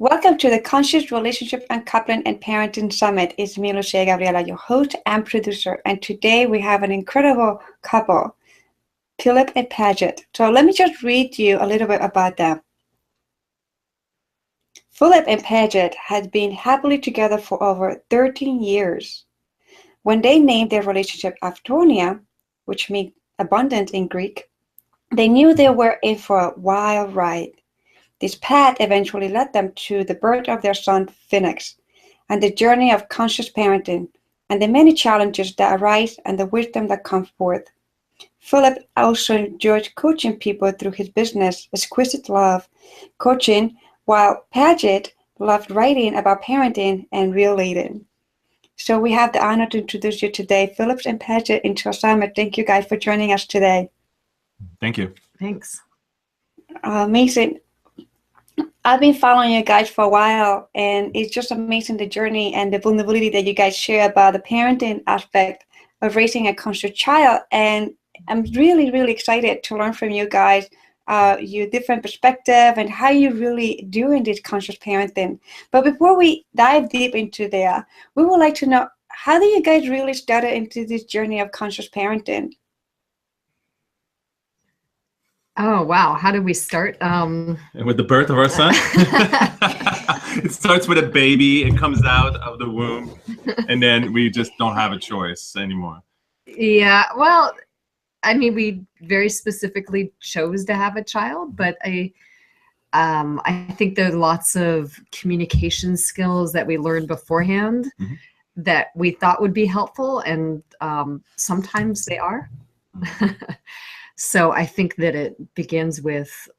Welcome to the Conscious Relationship and Coupling and Parenting Summit. It's me, Lucia Gabriela, your host and producer. And today we have an incredible couple, Philippe and Paget. So let me just read you a little bit about them. Philippe and Paget had been happily together for over 13 years. When they named their relationship Aftonia, which means abundant in Greek, they knew they were in for a wild ride. This path eventually led them to the birth of their son, Phoenix, and the journey of conscious parenting, and the many challenges that arise and the wisdom that comes forth. Philip also enjoyed coaching people through his business, Exquisite Love Coaching, while Paget loved writing about parenting and relating. So we have the honor to introduce you today, Philip and Paget, into our summit. Thank you guys for joining us today. Thank you. Thanks. Amazing. I've been following you guys for a while, and it's just amazing the journey and the vulnerability that you guys share about the parenting aspect of raising a conscious child. And I'm really, really excited to learn from you guys, your different perspective and how you really doing this conscious parenting. But before we dive deep into there, we would like to know, how do you guys really started into this journey of conscious parenting? Oh, wow. How did we start? With the birth of our son. It starts with a baby. It comes out of the womb. And then we just don't have a choice anymore. Yeah, well, I mean, we very specifically chose to have a child, but I think there are lots of communication skills that we learned beforehand that we thought would be helpful, and sometimes they are. So I think that it begins with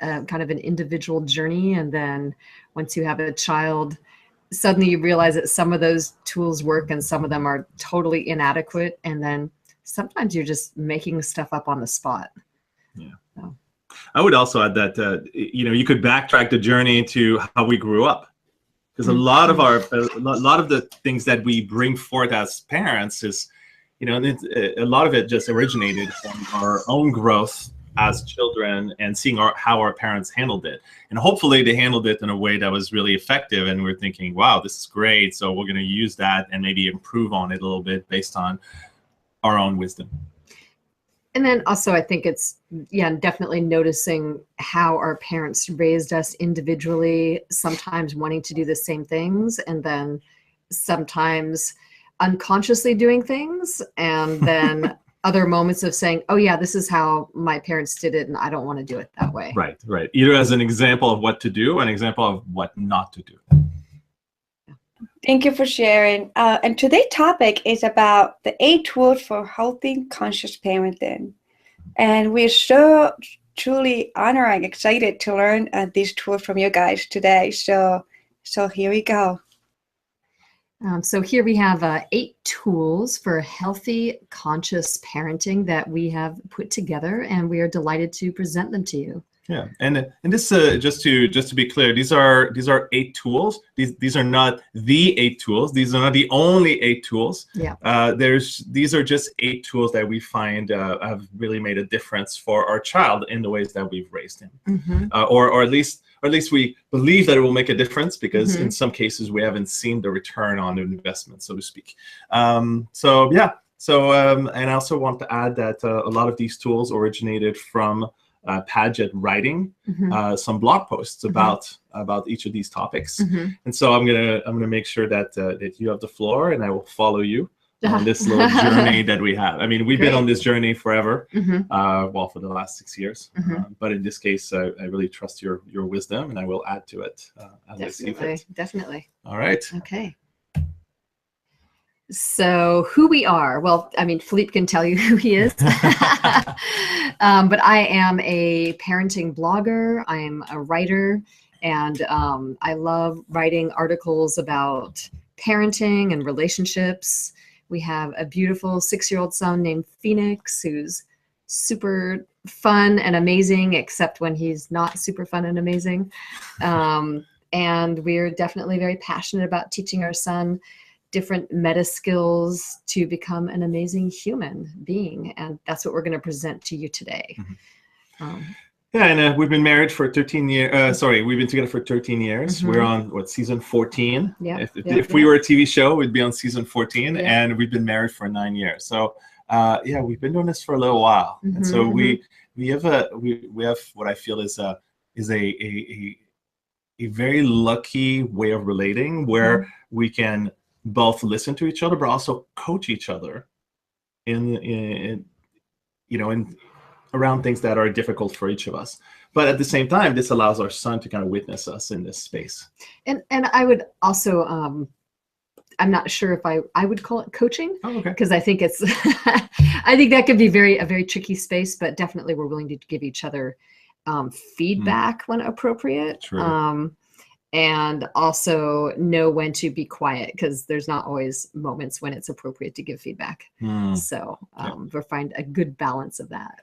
kind of an individual journey. And then once you have a child, suddenly you realize that some of those tools work and some of them are totally inadequate. And then sometimes you're just making stuff up on the spot. Yeah. So. I would also add that, you could backtrack the journey to how we grew up. Because a lot of the things that we bring forth as parents is, a lot of it just originated from our own growth as children and seeing how our parents handled it. And hopefully they handled it in a way that was really effective. And we're thinking, wow, this is great. So we're going to use that and maybe improve on it a little bit based on our own wisdom. And then also I think it's, definitely noticing how our parents raised us individually, sometimes wanting to do the same things, and then sometimes unconsciously doing things, and then other moments of saying, oh yeah, this is how my parents did it and I don't want to do it that way. Right. Either as an example of what to do, an example of what not to do. Thank you for sharing. And today's topic is about the 8 tools for healthy conscious parenting. And we're so truly honored and excited to learn these tools from you guys today. So here we go. So here we have 8 tools for healthy, conscious parenting that we have put together, and we are delighted to present them to you. Yeah, and this just to be clear, these are 8 tools. These are not the 8 tools. These are not the only 8 tools. Yeah. These are just 8 tools that we find have really made a difference for our child in the ways that we've raised him, or at least we believe that it will make a difference, because in some cases we haven't seen the return on the investment, so to speak. And I also want to add that a lot of these tools originated from Paget writing some blog posts about each of these topics, and so I'm gonna make sure that you have the floor, and I will follow you on this little journey that we have. I mean, we've been on this journey forever, for the last 6 years, but in this case, I really trust your wisdom, and I will add to it as I see fit. Definitely. All right. Okay. So who we are, well, I mean, Philippe can tell you who he is, but I am a parenting blogger. I'm a writer, and I love writing articles about parenting and relationships. We have a beautiful 6-year-old son named Phoenix, who's super fun and amazing, except when he's not super fun and amazing. And we're definitely very passionate about teaching our son different meta skills to become an amazing human being. And that's what we're going to present to you today. Yeah, and we've been married for 13 years. Sorry, we've been together for 13 years. We're on what, season 14? Yeah. If we were a TV show, we'd be on season 14, Yeah. and we've been married for 9 years. So yeah, we've been doing this for a little while, and so we have what I feel is a very lucky way of relating, where we can both listen to each other, but also coach each other in around things that are difficult for each of us. But at the same time, this allows our son to kind of witness us in this space. And I would also, I'm not sure if I would call it coaching, because I think it's, I think that could be a very tricky space, but definitely we're willing to give each other feedback when appropriate. True. And also know when to be quiet, because there's not always moments when it's appropriate to give feedback. So we'll find a good balance of that.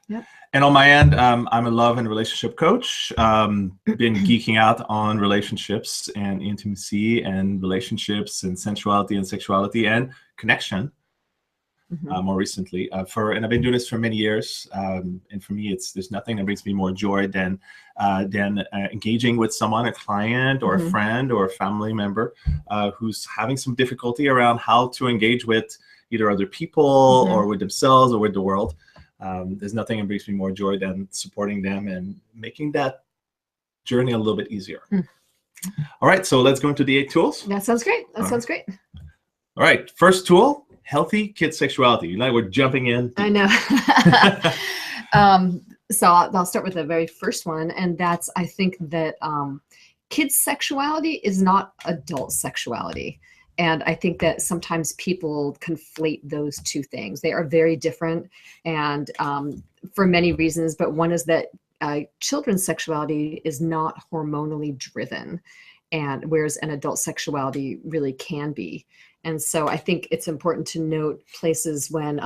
Yep. And on my end, I'm a love and relationship coach. Been geeking out on relationships and intimacy and relationships and sensuality and sexuality and connection. More recently, and I've been doing this for many years. And for me, there's nothing that brings me more joy than engaging with someone, a client or a friend or a family member who's having some difficulty around how to engage with either other people or with themselves or with the world. There's nothing that brings me more joy than supporting them and making that journey a little bit easier. All right, so let's go into the 8 tools. That sounds great. That sounds great. All right, first tool, healthy kid sexuality. You know, we're jumping in. I know. So I'll start with the very first one, and that's, I think that kids' sexuality is not adult sexuality. And I think that sometimes people conflate those two things. They are very different, and for many reasons, but one is that children's sexuality is not hormonally driven, and whereas an adult sexuality really can be. And so I think it's important to note places when,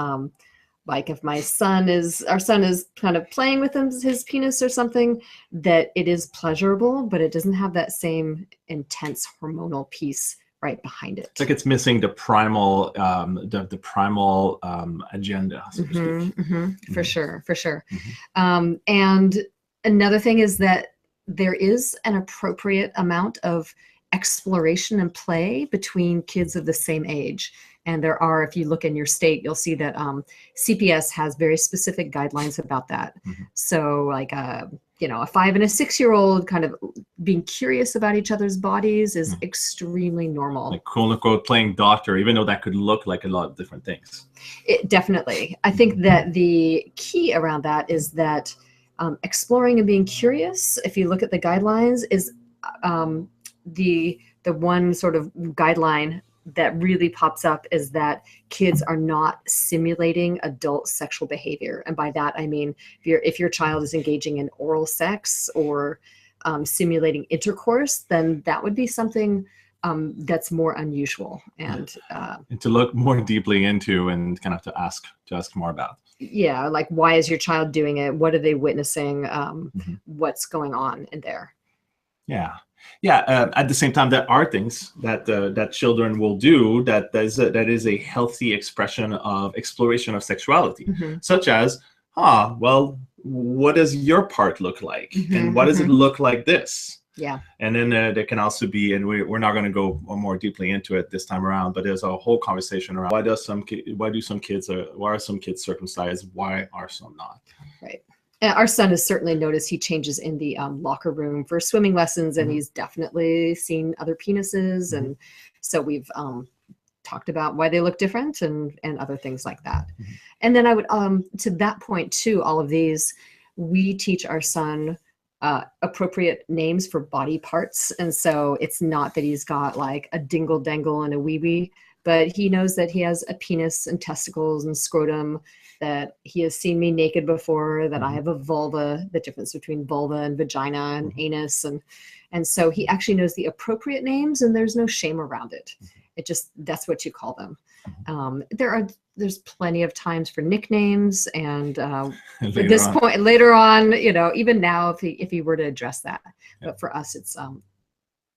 like if our son is kind of playing with his penis or something, that it is pleasurable, but it doesn't have that same intense hormonal piece right behind it. It's like it's missing the primal, the primal agenda, so to speak. For sure. And another thing is that there is an appropriate amount of exploration and play between kids of the same age. And there are, if you look in your state, you'll see that CPS has very specific guidelines about that. So like a 5 and a 6-year-old kind of being curious about each other's bodies is extremely normal. Like quote unquote playing doctor, even though that could look like a lot of different things. Definitely. I think that the key around that is that exploring and being curious, if you look at the guidelines, is the one sort of guideline that really pops up is that kids are not simulating adult sexual behavior. And by that, I mean, if your child is engaging in oral sex or simulating intercourse, then that would be something that's more unusual and to look more deeply into and kind of to ask more about. Yeah, like why is your child doing it? What are they witnessing? What's going on in there? Yeah. At the same time, there are things that children will do that is a healthy expression of exploration of sexuality, such as, well, what does your part look like, and what does it look like this? Yeah. And then there can also be, and we're not going to go more deeply into it this time around, but there's a whole conversation around why are some kids circumcised? Why are some not? Right. Our son has certainly noticed he changes in the locker room for swimming lessons, and he's definitely seen other penises. And so we've talked about why they look different and other things like that. And then I would, to that point too, all of these, we teach our son appropriate names for body parts. And so it's not that he's got like a dingle dangle and a wee wee, but he knows that he has a penis and testicles and scrotum, that he has seen me naked before, that I have a vulva, the difference between vulva and vagina and anus. And so he actually knows the appropriate names, and there's no shame around it. It just, that's what you call them. There's plenty of times for nicknames, and at this point, later on, even now, if he were to address that, but for us,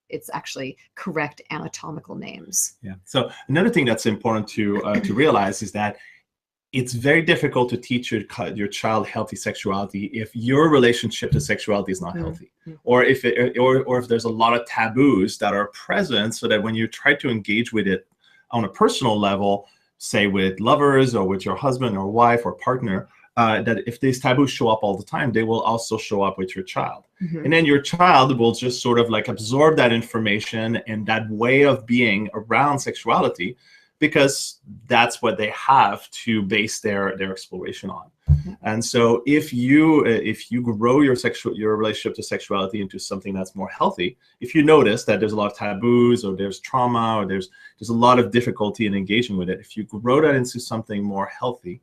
it's actually correct anatomical names. Yeah. So another thing that's important to realize is that it's very difficult to teach your child healthy sexuality if your relationship to sexuality is not healthy, or if there's a lot of taboos that are present, so that when you try to engage with it on a personal level, say with lovers or with your husband or wife or partner, that if these taboos show up all the time, they will also show up with your child. And then your child will just sort of like absorb that information and that way of being around sexuality, because that's what they have to base their exploration on. And so if you grow your relationship to sexuality into something that's more healthy, if you notice that there's a lot of taboos, or there's trauma, or there's a lot of difficulty in engaging with it, if you grow that into something more healthy,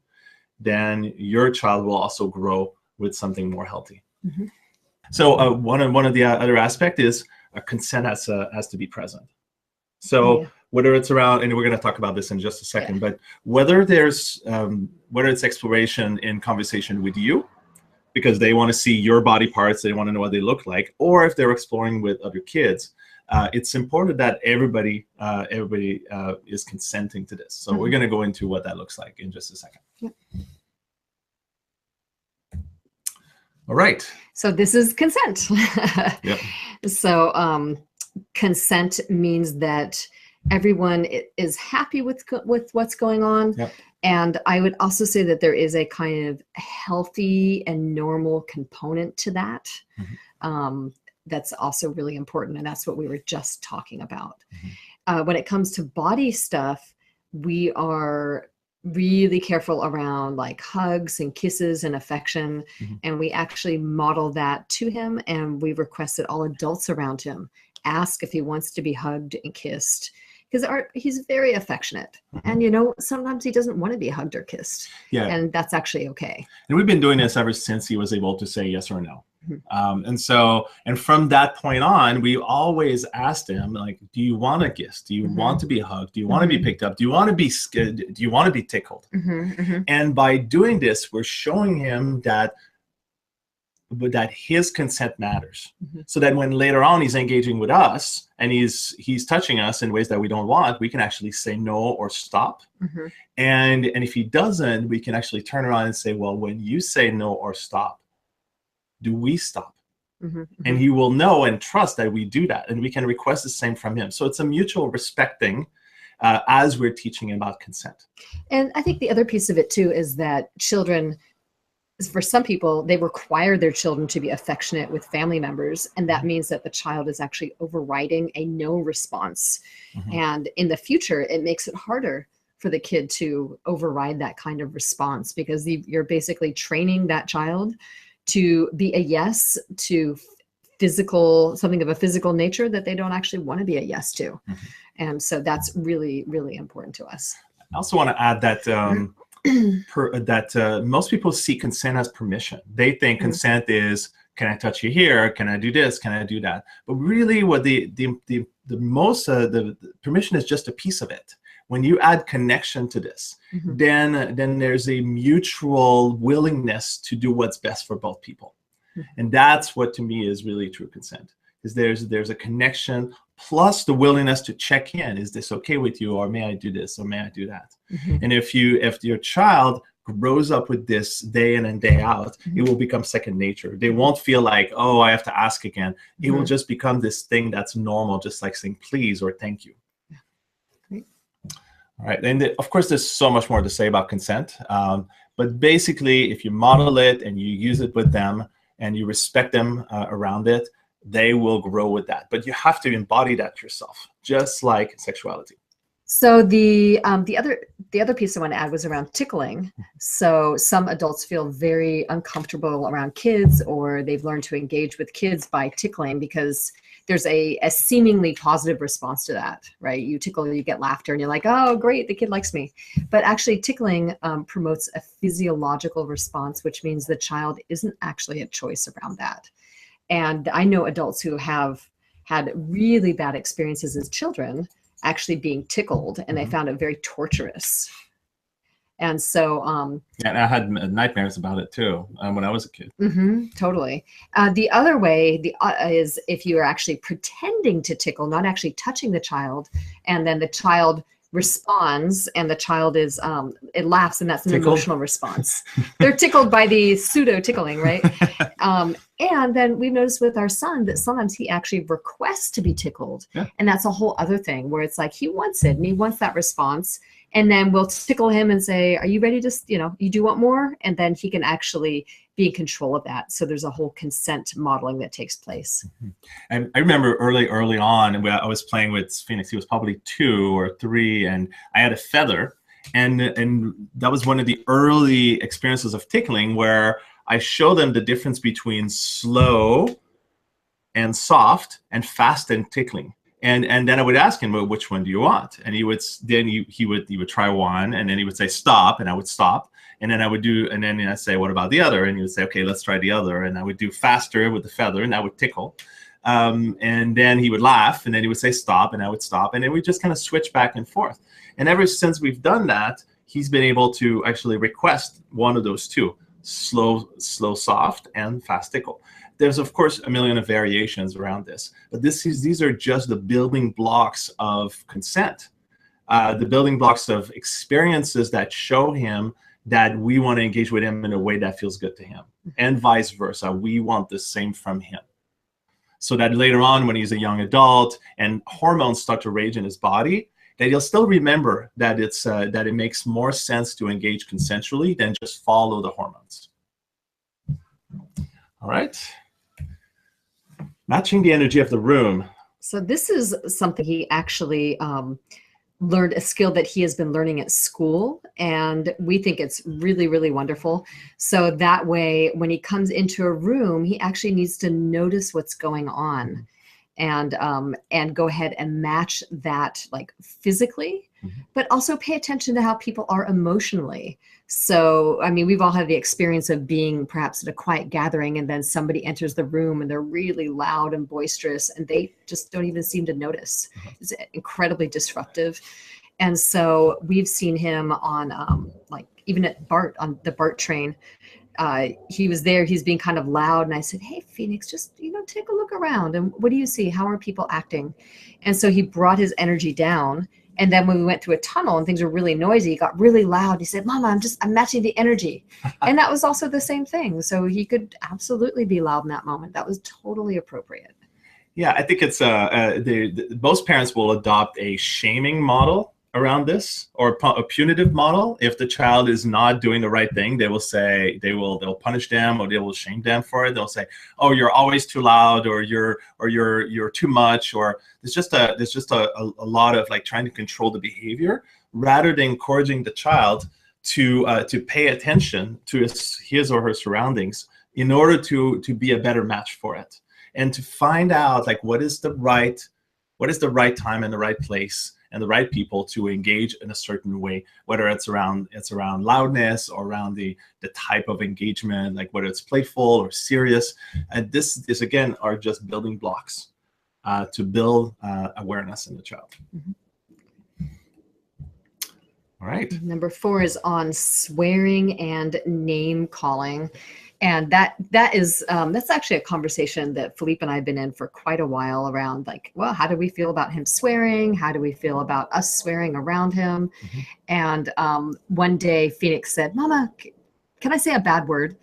then your child will also grow with something more healthy. So one of the other aspect is consent has to be present. So whether it's around, and we're going to talk about this in just a second, but whether it's exploration in conversation with you, because they want to see your body parts, they want to know what they look like, or if they're exploring with other kids, it's important that everybody is consenting to this. So we're going to go into what that looks like in just a second. All right. So this is consent. Yep. So consent means that everyone is happy with what's going on. Yep. And I would also say that there is a kind of healthy and normal component to that. That's also really important. And that's what we were just talking about. When it comes to body stuff, we are really careful around like hugs and kisses and affection. And we actually model that to him. And we request that all adults around him ask if he wants to be hugged and kissed, because he's very affectionate. And, sometimes he doesn't want to be hugged or kissed. And that's actually okay. And we've been doing this ever since he was able to say yes or no. And from that point on, we always asked him, like, do you want a kiss? Do you want to be hugged? Do you want to be picked up? Do you want to be scared? Do you want to be tickled? And by doing this, we're showing him that his consent matters, so that when later on he's engaging with us and he's touching us in ways that we don't want, we can actually say no or stop. And if he doesn't, we can actually turn around and say, well, when you say no or stop, do we stop? And he will know and trust that we do that, and we can request the same from him. So it's a mutual respecting as we're teaching about consent. And I think the other piece of it too is that children, for some people, they require their children to be affectionate with family members, and that means that the child is actually overriding a no response. And in the future, it makes it harder for the kid to override that kind of response, because you're basically training that child to be a yes to something of a physical nature that they don't actually want to be a yes to. And so that's really, really important to us. I also want to add that most people see consent as permission. They think consent is, can I touch you here? Can I do this? Can I do that? But really, what the permission is just a piece of it. When you add connection to this, then there's a mutual willingness to do what's best for both people. And that's what, to me, is really true consent. Is there's a connection plus the willingness to check in. Is this okay with you? Or may I do this? Or may I do that? And if your child grows up with this day in and day out, it will become second nature. They won't feel like, oh, I have to ask again. It will just become this thing that's normal, just like saying please or thank you. All right, and of course, there's so much more to say about consent. But basically, if you model it and you use it with them and you respect them around it, they will grow with that. But you have to embody that yourself, just like sexuality. So the other piece I want to add was around tickling. So some adults feel very uncomfortable around kids, or they've learned to engage with kids by tickling because there's a seemingly positive response to that, right? You tickle, you get laughter, and you're like, oh, great, the kid likes me. But actually tickling promotes a physiological response, which means the child isn't actually a choice around that. And I know adults who have had really bad experiences as children actually being tickled, and they found it very torturous. And so and I had nightmares about it too when I was a kid. Totally. The other way is if you are actually pretending to tickle, not actually touching the child, and then the child responds, and the child is it laughs, and that's an Tickled. emotional response. They're tickled by the pseudo tickling, right? And then we've noticed with our son that sometimes he actually requests to be tickled. Yeah. And that's a whole other thing where it's like he wants it and he wants that response. And then we'll tickle him and say, are you ready to, you do want more? And then he can actually be in control of that. So there's a whole consent modeling that takes place. And I remember early on, I was playing with Phoenix. He was probably 2 or 3, and I had a feather. And that was one of the early experiences of tickling where I show them the difference between slow and soft and fast and tickling. And then I would ask him, well, which one do you want? And he would try one, and then he would say stop, and I would stop. And then I'd say, what about the other? And he would say, okay, let's try the other. And I would do faster with the feather, and I would tickle. And then he would laugh, and then he would say stop, and I would stop. And then we just kind of switch back and forth. And ever since we've done that, he's been able to actually request one of those two, slow, soft, and fast tickle. There's, of course, a million of variations around this, but these are just the building blocks of consent, the building blocks of experiences that show him that we want to engage with him in a way that feels good to him, and vice versa. We want the same from him, so that later on, when he's a young adult and hormones start to rage in his body, that he'll still remember that that it makes more sense to engage consensually than just follow the hormones. All right. Matching the energy of the room. So this is something he actually learned, a skill that he has been learning at school, and we think it's really, really wonderful. So that way, when he comes into a room, he actually needs to notice what's going on, and go ahead and match that, like, physically, but also pay attention to how people are emotionally. So, I mean, we've all had the experience of being perhaps at a quiet gathering, and then somebody enters the room and they're really loud and boisterous, and they just don't even seem to notice. It's incredibly disruptive. And so we've seen him on, like, even at BART, on the BART train. He was there, he's being kind of loud, and I said, hey, Phoenix, just, take a look around, and what do you see? How are people acting? And so he brought his energy down. And then when we went through a tunnel and things were really noisy, he got really loud. He said, Mama, I'm matching the energy. And that was also the same thing. So he could absolutely be loud in that moment. That was totally appropriate. Yeah, I think it's most parents will adopt a shaming model around this, or a punitive model. If the child is not doing the right thing, they will say they'll punish them, or they will shame them for it. They'll say, "Oh, you're always too loud," or you're too much, or there's just a lot of, like, trying to control the behavior rather than encouraging the child to pay attention to his or her surroundings in order to be a better match for it, and to find out, like, what is the right time and the right place and the right people to engage in a certain way, whether it's around loudness or around the type of engagement, like whether it's playful or serious. And this is, again, are just building blocks to build awareness in the child. All right. Number 4 is on swearing and name calling. And that's actually a conversation that Philippe and I have been in for quite a while around, like, well, how do we feel about him swearing? How do we feel about us swearing around him? And one day Phoenix said, Mama, can I say a bad word?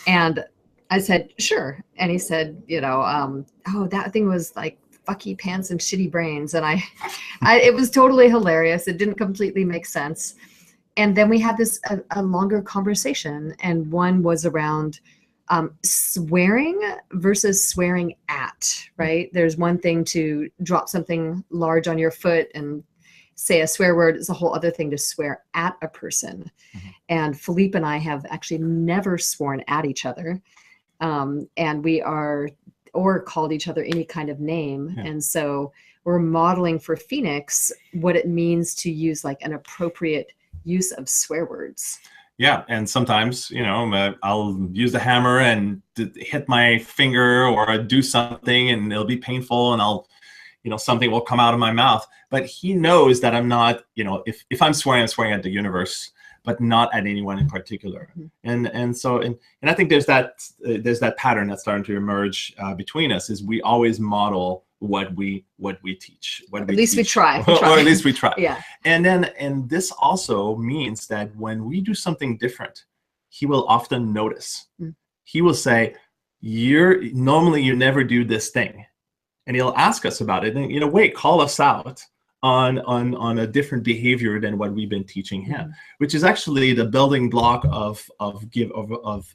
And I said, sure. And he said, oh, that thing was like fucky pants and shitty brains. And it was totally hilarious. It didn't completely make sense. And then we had a longer conversation, and one was around swearing versus swearing at, right? There's one thing to drop something large on your foot and say a swear word. It's a whole other thing to swear at a person. And Philippe and I have actually never sworn at each other. And or called each other any kind of name. Yeah. And so we're modeling for Phoenix what it means to use, like, an appropriate use of swear words. Yeah, and sometimes, I'll use the hammer and hit my finger, or do something, and it'll be painful, and something will come out of my mouth. But he knows that I'm not, if I'm swearing at the universe, but not at anyone in particular. And so I think there's that pattern that's starting to emerge between us, is we always model what we teach. At least we try. Or at least we try. Yeah. And this also means that when we do something different, he will often notice. He will say, normally you never do this thing. And he'll ask us about it and, in a way, call us out on a different behavior than what we've been teaching him, which is actually the building block of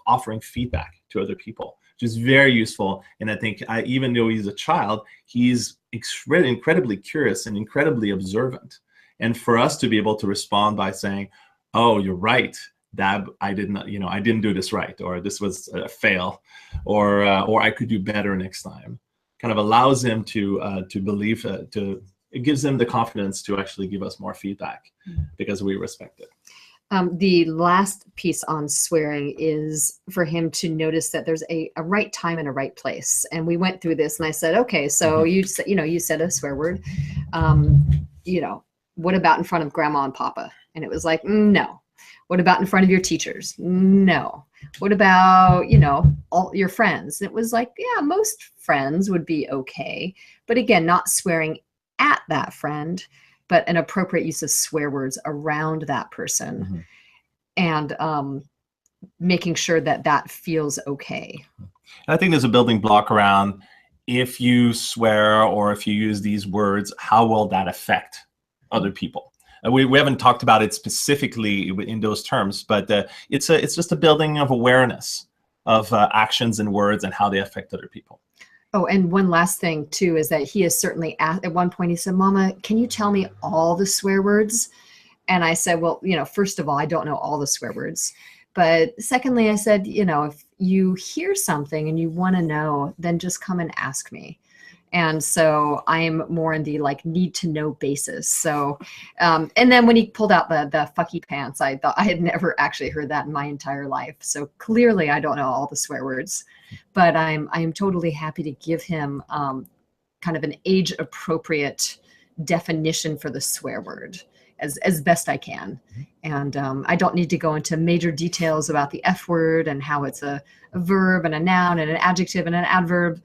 offering feedback to other people, which is very useful. And I think even though he's a child, he's incredibly curious and incredibly observant. And for us to be able to respond by saying, "Oh, you're right. That I didn't do this right, or this was a fail, or I could do better next time," kind of allows him to believe it gives them the confidence to actually give us more feedback because we respect it. The last piece on swearing is for him to notice that there's a right time and a right place. And we went through this and I said, okay, so you said a swear word, what about in front of grandma and papa? And it was like, no. What about in front of your teachers? No. What about, all your friends? And it was like, yeah, most friends would be okay. But again, not swearing at that friend, but an appropriate use of swear words around that person, and making sure that feels okay. I think there's a building block around, if you swear or if you use these words, how will that affect other people? We haven't talked about it specifically in those terms, but it's just a building of awareness of actions and words and how they affect other people. Oh, and one last thing too is that he is certainly at one point he said, "Mama, can you tell me all the swear words?" And I said, well, first of all, I don't know all the swear words. But secondly, I said, if you hear something and you want to know, then just come and ask me. And so I'm more in the need to know basis. So, and then when he pulled out the fucky pants, I thought I had never actually heard that in my entire life. So clearly I don't know all the swear words, but I'm totally happy to give him kind of an age appropriate definition for the swear word as best I can. And I don't need to go into major details about the F word and how it's a verb and a noun and an adjective and an adverb.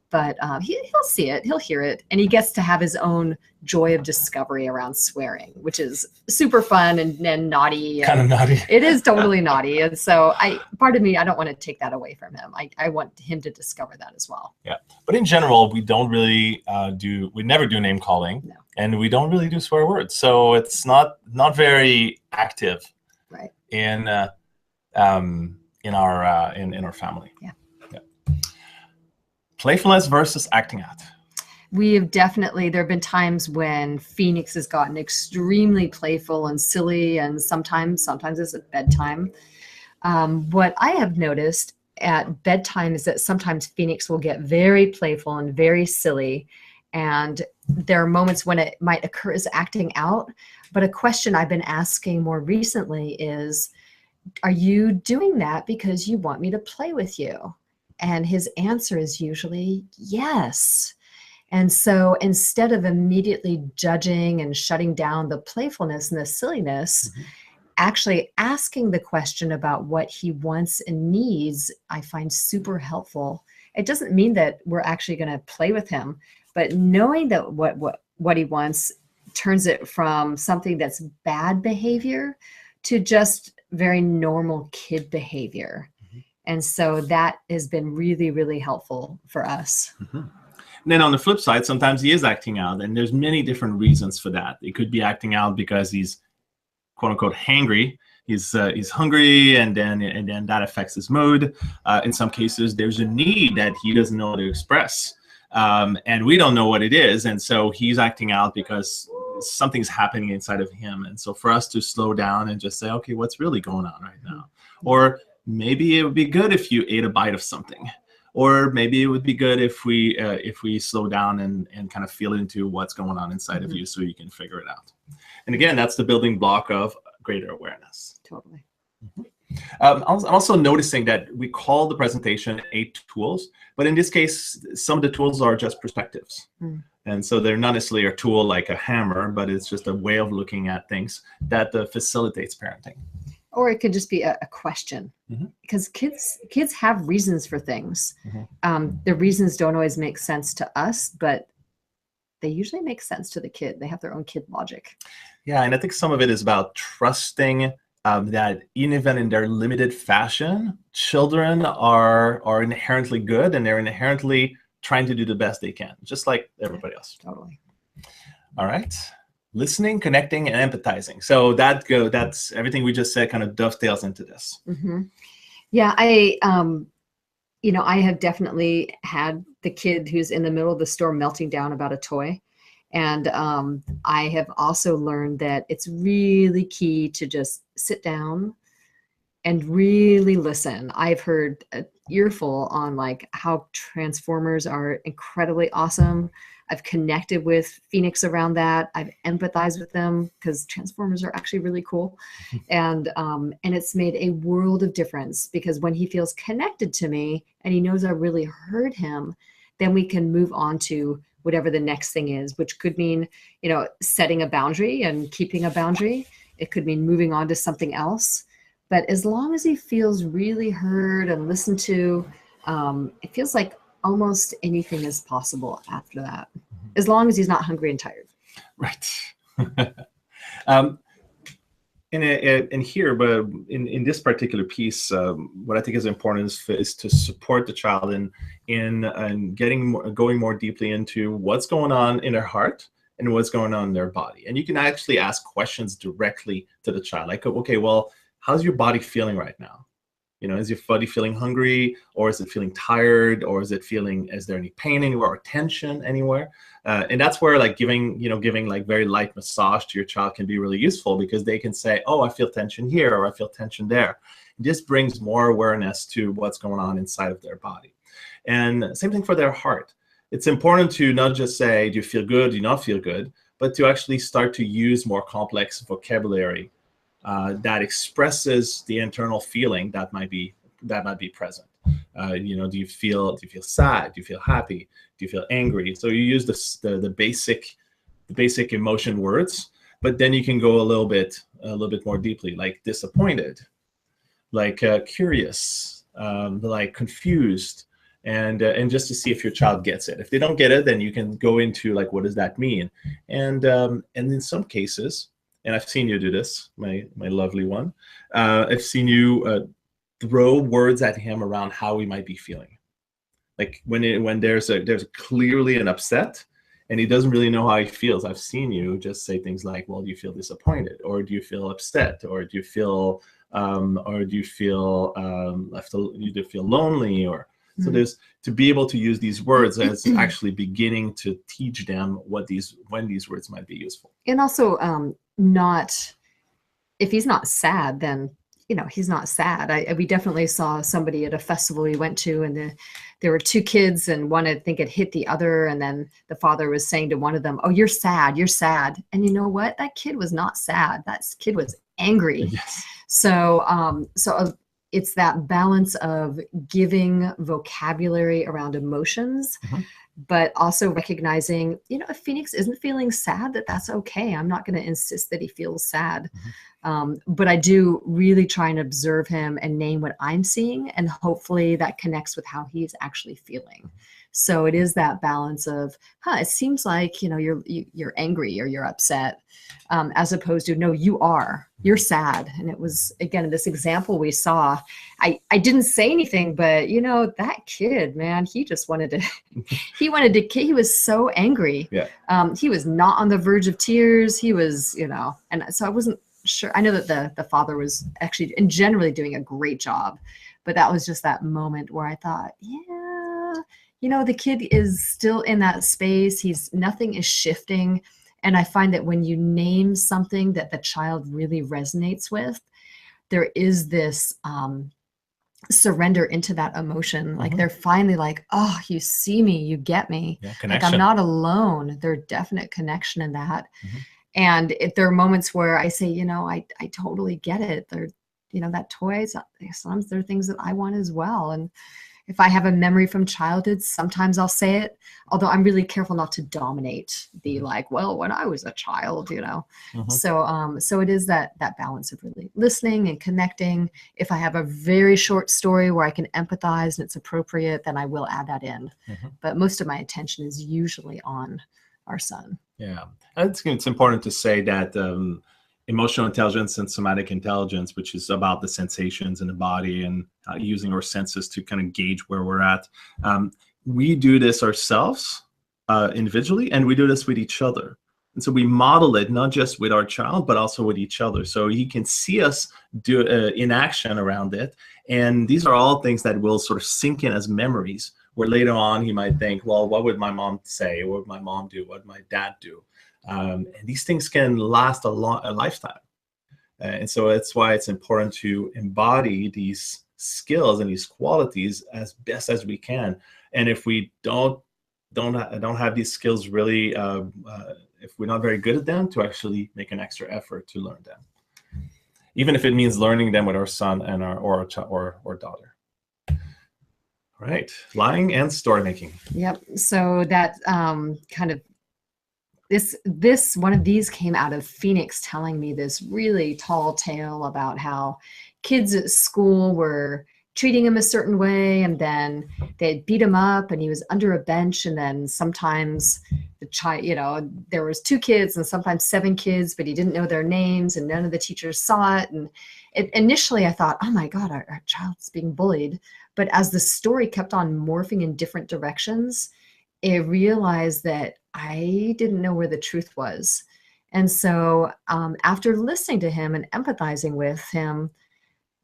But he'll see it, he'll hear it, and he gets to have his own joy of discovery around swearing, which is super fun and naughty. Kind of naughty. It is totally naughty. And so part of me, I don't want to take that away from him. I want him to discover that as well. Yeah. But in general, we don't really we never do name calling. No. And we don't really do swear words. So it's not very active. Right. In our family. Yeah. Playfulness versus acting out. We have definitely, there have been times when Phoenix has gotten extremely playful and silly, and sometimes it's at bedtime. What I have noticed at bedtime is that sometimes Phoenix will get very playful and very silly, and there are moments when it might occur as acting out. But a question I've been asking more recently is, are you doing that because you want me to play with you? And his answer is usually yes. And so instead of immediately judging and shutting down the playfulness and the silliness, actually asking the question about what he wants and needs, I find super helpful. It doesn't mean that we're actually going to play with him, but knowing that what he wants turns it from something that's bad behavior to just very normal kid behavior. And so that has been really, really helpful for us. And then on the flip side, sometimes he is acting out, and there's many different reasons for that. It could be acting out because he's quote unquote hangry. He's hungry, and then that affects his mood. In some cases, there's a need that he doesn't know how to express, and we don't know what it is, and so he's acting out because something's happening inside of him. And so for us to slow down and just say, okay, what's really going on right now? Or maybe it would be good if you ate a bite of something, or maybe it would be good if we slow down and kind of feel into what's going on inside of you so you can figure it out. And again, that's the building block of greater awareness. Totally. I'm also noticing that we call the presentation 8 tools, but in this case, some of the tools are just perspectives. And so they're not necessarily a tool like a hammer, but it's just a way of looking at things that facilitates parenting. Or it could just be a question, because kids have reasons for things. The reasons don't always make sense to us, but they usually make sense to the kid. They have their own kid logic. Yeah, and I think some of it is about trusting that even in their limited fashion, children are inherently good, and they're inherently trying to do the best they can, just like everybody else. Totally. All right. Listening, connecting, and empathizing. So that's everything we just said kind of dovetails into this. Mm-hmm. Yeah, I have definitely had the kid who's in the middle of the store melting down about a toy. And I have also learned that it's really key to just sit down and really listen. I've heard an earful on like how Transformers are incredibly awesome. I've connected with Phoenix around that. I've empathized with them because Transformers are actually really cool. And it's made a world of difference, because when he feels connected to me and he knows I really heard him, then we can move on to whatever the next thing is, which could mean, setting a boundary and keeping a boundary. It could mean moving on to something else. But as long as he feels really heard and listened to, it feels like almost anything is possible after that, as long as he's not hungry and tired. Right. And here, but in this particular piece, what I think is important is to support the child in going more deeply into what's going on in their heart and what's going on in their body. And you can actually ask questions directly to the child, like, okay, well, how's your body feeling right now? Is your body feeling hungry, or is it feeling tired, or is there any pain anywhere or tension anywhere? And that's where like giving like very light massage to your child can be really useful, because they can say, oh, I feel tension here, or I feel tension there. This brings more awareness to what's going on inside of their body. And same thing for their heart. It's important to not just say, do you feel good, do you not feel good, but to actually start to use more complex vocabulary that expresses the internal feeling that might be present. Do you feel sad? Do you feel happy? Do you feel angry? So you use the basic emotion words, but then you can go a little bit more deeply, like disappointed, like curious, like confused, and just to see if your child gets it. If they don't get it, then you can go into like, what does that mean? And in some cases, and I've seen you do this, my lovely one. I've seen you throw words at him around how he might be feeling. Like when there's clearly an upset and he doesn't really know how he feels. I've seen you just say things like, well, do you feel disappointed, or do you feel upset, or do you feel lonely, or so there's to be able to use these words as actually beginning to teach them when these words might be useful. And also not, if he's not sad, then he's not sad. We definitely saw somebody at a festival we went to, and there were two kids, and one, I think, had hit the other, and then the father was saying to one of them, oh, you're sad, and you know what, that kid was not sad, that kid was angry. Yes. So it's that balance of giving vocabulary around emotions, but also recognizing, if Phoenix isn't feeling sad, that's okay. I'm not going to insist that he feels sad. But I do really try and observe him and name what I'm seeing, and hopefully that connects with how he's actually feeling. So it is that balance of, it seems like, you're angry or you're upset, as opposed to, no, you're sad. And it was, again, this example we saw, I didn't say anything, but that kid, man, he just wanted to, he was so angry. Yeah. He was not on the verge of tears. He was, and so I wasn't sure. I know that the father was actually and generally doing a great job, but that was just that moment where I thought, the kid is still in that space. Nothing is shifting. And I find that when you name something that the child really resonates with, there is this surrender into that emotion. Like they're finally like, oh, you see me, you get me. Yeah, like I'm not alone. There's definite connection in that. And there are moments where I say, I totally get it. That toy, sometimes there are things that I want as well. And if I have a memory from childhood, sometimes I'll say it, although I'm really careful not to dominate the when I was a child, So it is that balance of really listening and connecting. If I have a very short story where I can empathize and it's appropriate, then I will add that in. But most of my attention is usually on our son. Yeah, I think it's important to say that emotional intelligence and somatic intelligence, which is about the sensations in the body and using our senses to kind of gauge where we're at, we do this ourselves individually, and we do this with each other. And so we model it not just with our child, but also with each other. So he can see us do in action around it. And these are all things that will sort of sink in as memories, where later on he might think, well, what would my mom say? What would my mom do? What would my dad do? And these things can last a lifetime. And so that's why it's important to embody these skills and these qualities as best as we can. And if we don't have these skills really, if we're not very good at them, to actually make an extra effort to learn them, even if it means learning them with our son and our daughter. Right, lying and story making. Yep. So that kind of this one of these came out of Phoenix telling me this really tall tale about how kids at school were treating him a certain way, and then they'd beat him up, and he was under a bench, and then sometimes the child, there was 2 kids and sometimes 7 kids, but he didn't know their names, and none of the teachers saw it. And initially I thought, oh my God, our child's being bullied. But as the story kept on morphing in different directions, I realized that I didn't know where the truth was. And so after listening to him and empathizing with him,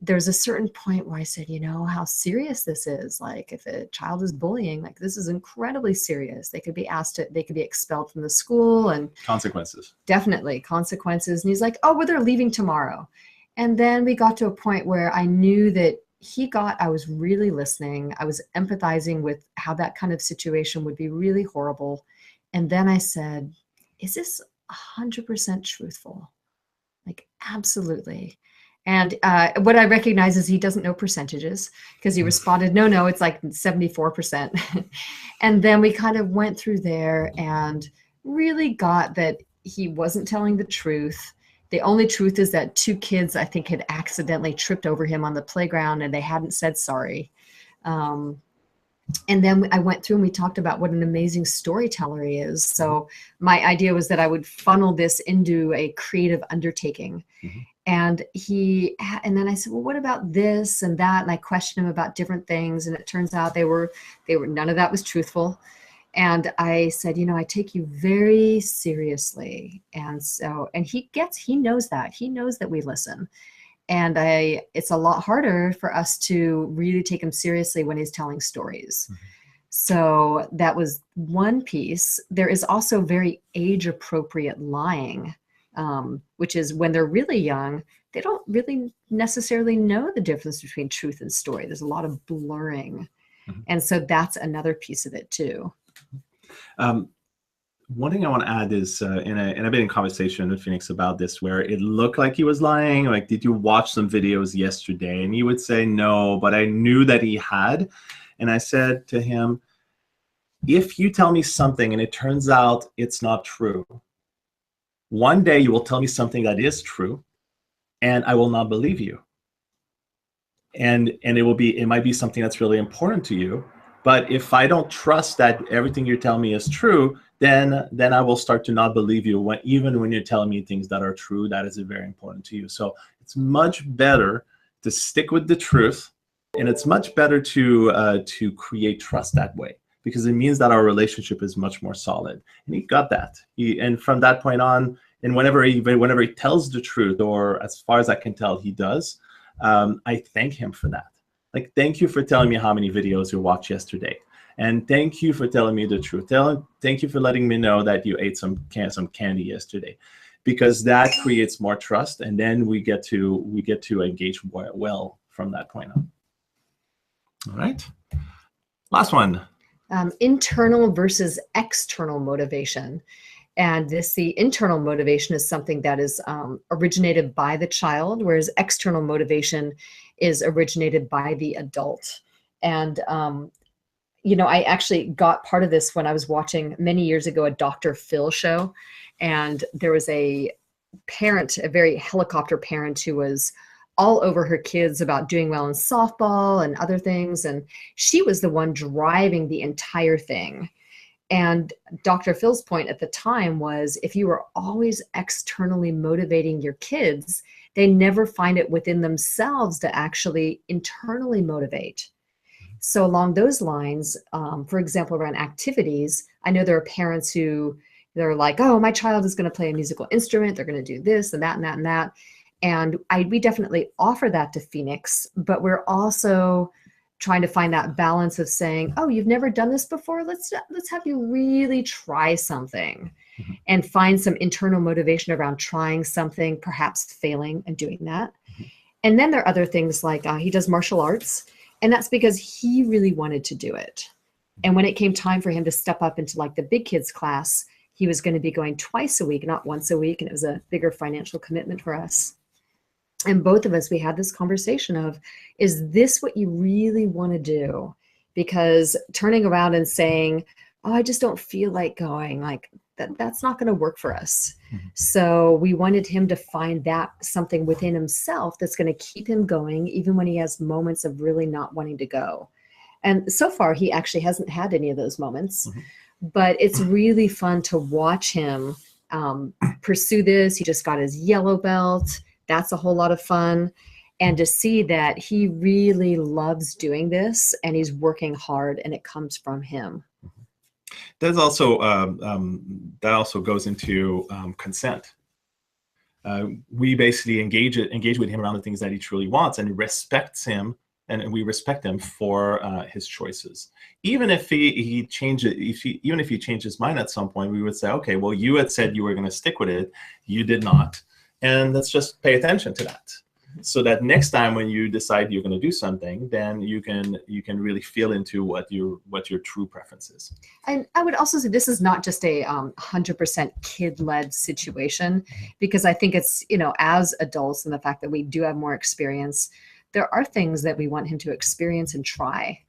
there's a certain point where I said, how serious this is. Like, if a child is bullying, like, this is incredibly serious. They could be they could be expelled from the school, and consequences. Definitely consequences. And he's like, oh, well, they're leaving tomorrow. And then we got to a point where I knew that I was really listening. I was empathizing with how that kind of situation would be really horrible. And then I said, is this 100% truthful? Like, absolutely. And what I recognize is he doesn't know percentages, because he responded, no, it's like 74%. And then we kind of went through there and really got that he wasn't telling the truth. The only truth is that 2 kids, I think, had accidentally tripped over him on the playground, and they hadn't said sorry. And then I went through and we talked about what an amazing storyteller he is. So my idea was that I would funnel this into a creative undertaking. Mm-hmm. And then I said, well, what about this and that? And I questioned him about different things. And it turns out they were none of that was truthful. And I said, I take you very seriously. And so, and he knows that. He knows that we listen. And it's a lot harder for us to really take him seriously when he's telling stories. Mm-hmm. So that was one piece. There is also very age-appropriate lying, which is when they're really young, they don't really necessarily know the difference between truth and story. There's a lot of blurring. Mm-hmm. And so that's another piece of it too. One thing I want to add is, and I've been in conversation with Phoenix about this, where it looked like he was lying. Like, did you watch some videos yesterday? And he would say no, but I knew that he had. And I said to him, if you tell me something and it turns out it's not true, one day you will tell me something that is true, and I will not believe you. And it might be something that's really important to you. But if I don't trust that everything you're telling me is true, then I will start to not believe you, even when you're telling me things that are true, that is very important to you. So it's much better to stick with the truth, and it's much better to create trust that way, because it means that our relationship is much more solid. And he got that. And from that point on, and whenever he tells the truth, or as far as I can tell, he does, I thank him for that. Like, thank you for telling me how many videos you watched yesterday. And thank you for telling me the truth. Thank you for letting me know that you ate some candy yesterday, because that creates more trust, and then we get to engage well from that point on. All right. Last one. Internal versus external motivation. And the internal motivation is something that is originated by the child, whereas external motivation is originated by the adult. And I actually got part of this when I was watching many years ago a Dr. Phil show, and there was a parent, a very helicopter parent, who was all over her kids about doing well in softball and other things, and she was the one driving the entire thing. And Dr. Phil's point at the time was, if you are always externally motivating your kids, they never find it within themselves to actually internally motivate. So along those lines, for example, around activities, I know there are parents who they're like, oh, my child is going to play a musical instrument. They're going to do this and that and that and that. And we definitely offer that to Phoenix, but we're also trying to find that balance of saying, oh, you've never done this before. Let's have you really try something and find some internal motivation around trying something, perhaps failing and doing that. And then there are other things like he does martial arts, and that's because he really wanted to do it. And when it came time for him to step up into like the big kids class, he was going to be going twice a week, not once a week. And it was a bigger financial commitment for us. And both of us, we had this conversation of, is this what you really want to do? Because turning around and saying, oh, I just don't feel like going, like that's not going to work for us. So we wanted him to find that something within himself that's going to keep him going, even when he has moments of really not wanting to go. And so far, he actually hasn't had any of those moments. But it's really fun to watch him pursue this. He just got his yellow belt. That's a whole lot of fun. And to see that he really loves doing this and he's working hard and it comes from him. There's also that also goes into consent. We basically engage with him around the things that he truly wants, and he respects him, and we respect him for his choices. Even if he changes, even if he changed his mind at some point, we would say, okay, well, you had said you were going to stick with it, you did not, and let's just pay attention to that. So that next time when you decide you're going to do something, then you can really feel into what your true preference is. And I would also say this is not just a 100% kid-led situation, because I think it's, as adults, and the fact that we do have more experience, there are things that we want him to experience and try.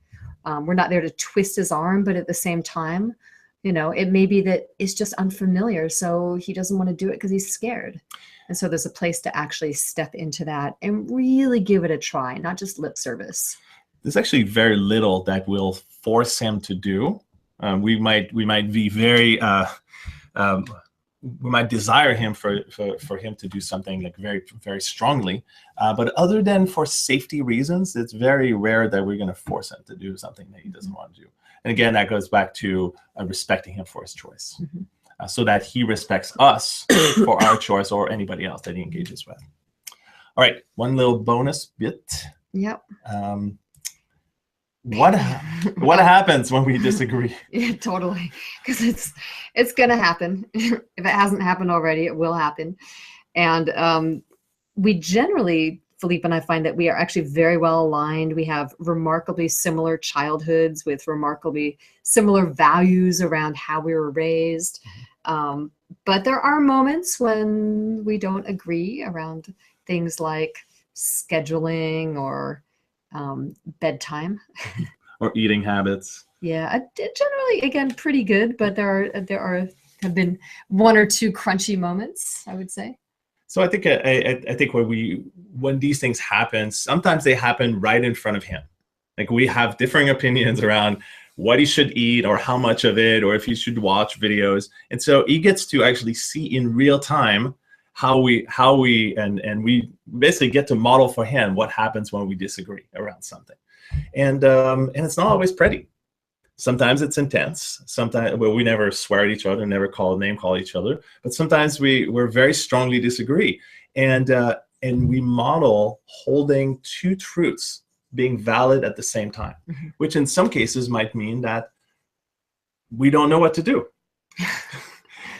We're not there to twist his arm, but at the same time, it may be that it's just unfamiliar, so he doesn't want to do it because he's scared. And so there's a place to actually step into that and really give it a try, not just lip service. There's actually very little that we'll force him to do. We might be very, we might desire him for him to do something like very, very strongly. But other than for safety reasons, it's very rare that we're going to force him to do something that he doesn't want to do. And again, that goes back to respecting him for his choice. So that he respects us for our choice or anybody else that he engages with. All right, one little bonus bit. Yep. What happens when we disagree? Yeah, totally. Because it's going to happen. If it hasn't happened already, it will happen. And we generally, Philippe and I, find that we are actually very well aligned. We have remarkably similar childhoods with remarkably similar values around how we were raised. But there are moments when we don't agree around things like scheduling or bedtime. Or eating habits. Yeah, generally, again, pretty good, but there have been one or two crunchy moments, I would say. So I think when these things happen, sometimes they happen right in front of him. Like we have differing opinions around what he should eat or how much of it, or if he should watch videos. And so he gets to actually see in real time how we basically get to model for him what happens when we disagree around something. And it's not always pretty. Sometimes it's intense. Sometimes, well, we never swear at each other, never name call each other. But sometimes we're very strongly disagree, and we model holding two truths being valid at the same time, which in some cases might mean that we don't know what to do,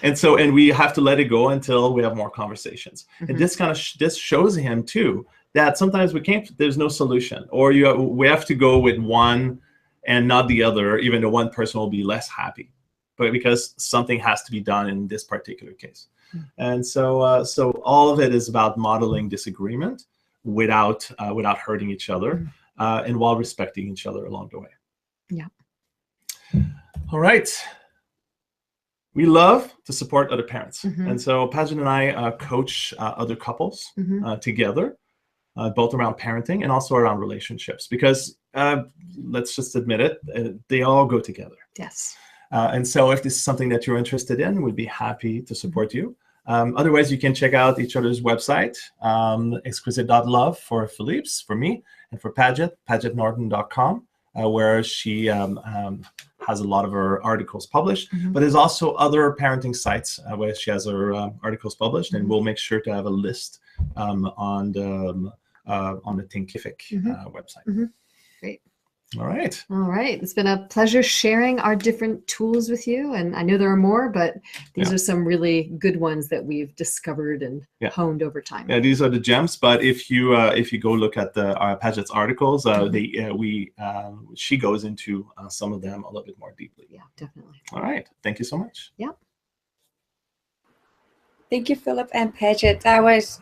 and we have to let it go until we have more conversations. And this shows him too that sometimes we can't. There's no solution, or we have to go with one and not the other, even though one person will be less happy, but because something has to be done in this particular case. And so all of it is about modeling disagreement without hurting each other, and while respecting each other along the way. Yeah. All right. We love to support other parents, and so Paget and I coach other couples together. Both around parenting and also around relationships, because let's just admit it, they all go together. Yes. And so if this is something that you're interested in, we'd be happy to support you. Otherwise, you can check out each other's website, exquisite.love for Philippe's, for me, and for Paget, pagetnorton.com, where she has a lot of her articles published. But there's also other parenting sites where she has her articles published, and we'll make sure to have a list on the Thinkific website. Great. All right. All right. It's been a pleasure sharing our different tools with you. And I know there are more, but these are some really good ones that we've discovered and honed over time. Yeah, these are the gems. But if you go look at the Paget's articles, she goes into some of them a little bit more deeply. Yeah, definitely. All right. Thank you so much. Yeah. Thank you, Philippe and Paget. That was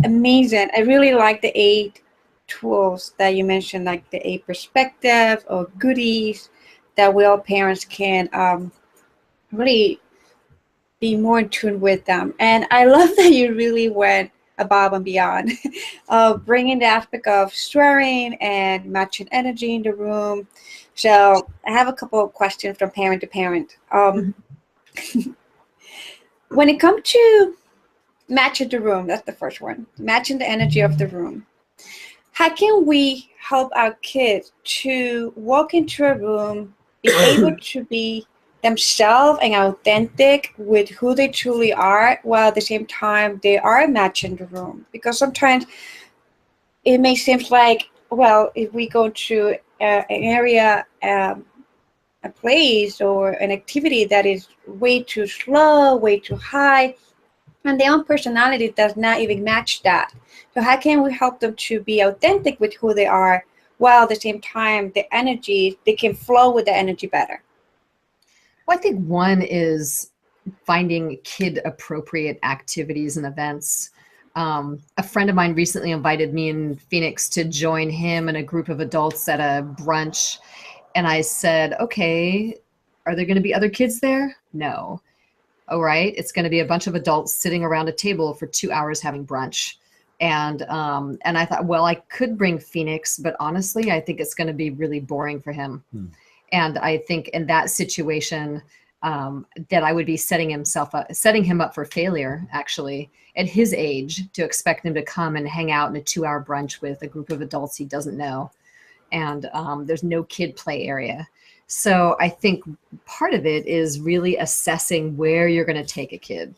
amazing. I really like the 8 tools that you mentioned, like the 8 perspective or goodies that we all parents can really be more in tune with them. And I love that you really went above and beyond, bringing the aspect of swearing and matching energy in the room. So I have a couple of questions from parent to parent. When it comes to matching the room, that's the first one, matching the energy of the room. How can we help our kids to walk into a room, be able to be themselves and authentic with who they truly are, while at the same time they are matching the room? Because sometimes it may seem like, well, if we go to an area, a place or an activity that is way too slow, way too high, and their own personality does not even match that. So how can we help them to be authentic with who they are, while at the same time the energy, they can flow with the energy better? Well, I think one is finding kid appropriate activities and events. A friend of mine recently invited me in Phoenix to join him and a group of adults at a brunch. And I said, okay, are there going to be other kids there? No. All right. It's going to be a bunch of adults sitting around a table for 2 hours having brunch. And I thought, well, I could bring Phoenix, but honestly, I think it's going to be really boring for him. And I think in that situation, that I would be setting him up for failure, actually, at his age, to expect him to come and hang out in a 2-hour brunch with a group of adults he doesn't know. And there's no kid play area. So I think part of it is really assessing where you're going to take a kid.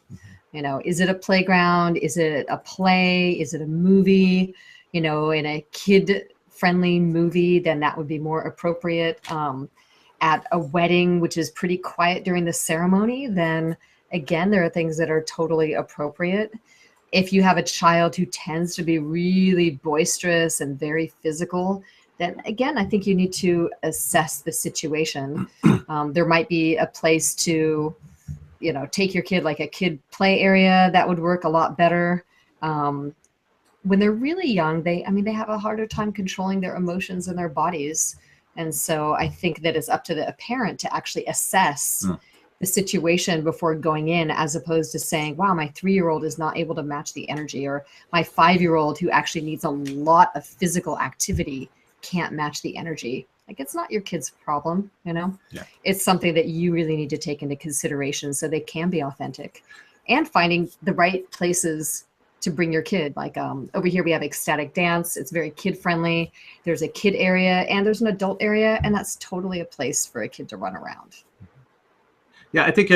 You know, is it a playground? Is it a play? Is it a movie? You know, in a kid-friendly movie, then that would be more appropriate. At a wedding, which is pretty quiet during the ceremony, then again, there are things that are totally appropriate. If you have a child who tends to be really boisterous and very physical, then again, I think you need to assess the situation. There might be a place to, you know, take your kid, like a kid play area, that would work a lot better. When they're really young, they have a harder time controlling their emotions and their bodies. And so I think that it's up to the parent to actually assess the situation before going in, as opposed to saying, wow, my 3-year-old is not able to match the energy, or my 5-year-old who actually needs a lot of physical activity can't match the energy. Like, it's not your kid's problem, you know? Yeah. It's something that you really need to take into consideration so they can be authentic, and finding the right places to bring your kid. Like over here, we have ecstatic dance. It's very kid friendly. There's a kid area and there's an adult area, and that's totally a place for a kid to run around. Yeah, I think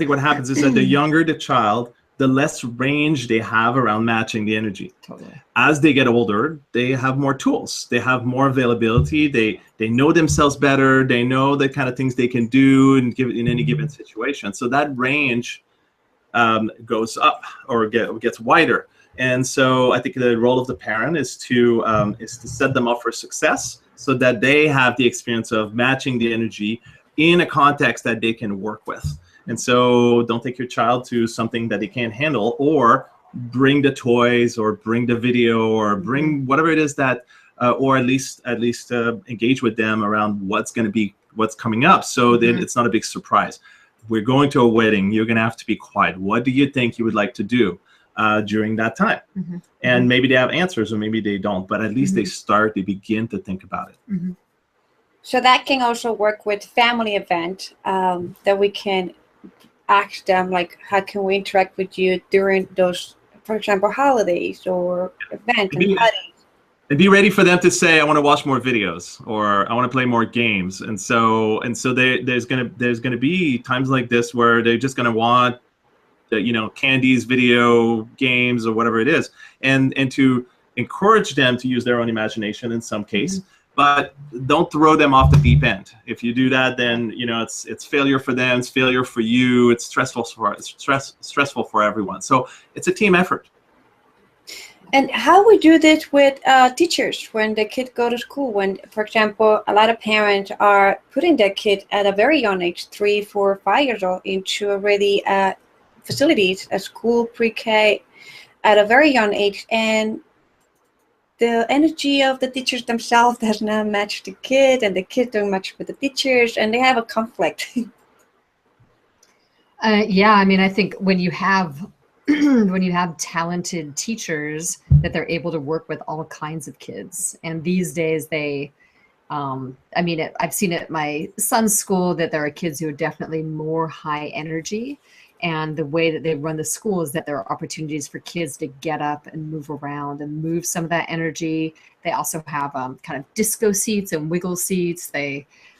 what happens is that the younger the child, the less range they have around matching the energy. Totally. As they get older, they have more tools. They have more availability. They know themselves better. They know the kind of things they can do in any given situation. So that range goes up or gets wider. And so I think the role of the parent is to set them up for success, so that they have the experience of matching the energy in a context that they can work with. And so don't take your child to something that they can't handle, or bring the toys, or bring the video, or bring whatever it is that, or at least engage with them around what's coming up, so that it's not a big surprise. We're going to a wedding. You're going to have to be quiet. What do you think you would like to do during that time? And maybe they have answers, or maybe they don't, but at least they begin to think about it. So that can also work with family event, that we can ask them, like, how can we interact with you during those, for example, holidays or events And and be, parties. and be ready for them to say, I want to watch more videos, or I want to play more games. And so there's gonna be times like this where they're just gonna want candies, video games, or whatever it is, and to encourage them to use their own imagination in some case, but don't throw them off the deep end. If you do that, then it's failure for them, it's failure for you, it's stressful for everyone. So it's a team effort. And how we do this with teachers when the kids go to school, when, for example, a lot of parents are putting their kids at a very young age, 3, 4, 5 years old, into already facilities, a school, pre-K, at a very young age, and the energy of the teachers themselves does not match the kid, and the kids don't match with the teachers, and they have a conflict. Yeah, I mean, I think when you have when you have talented teachers, that they're able to work with all kinds of kids, and these days I mean, I've seen it at my son's school that there are kids who are definitely more high energy, and the way that they run the school is that there are opportunities for kids to get up and move around and move some of that energy. They also have kind of disco seats and wiggle seats.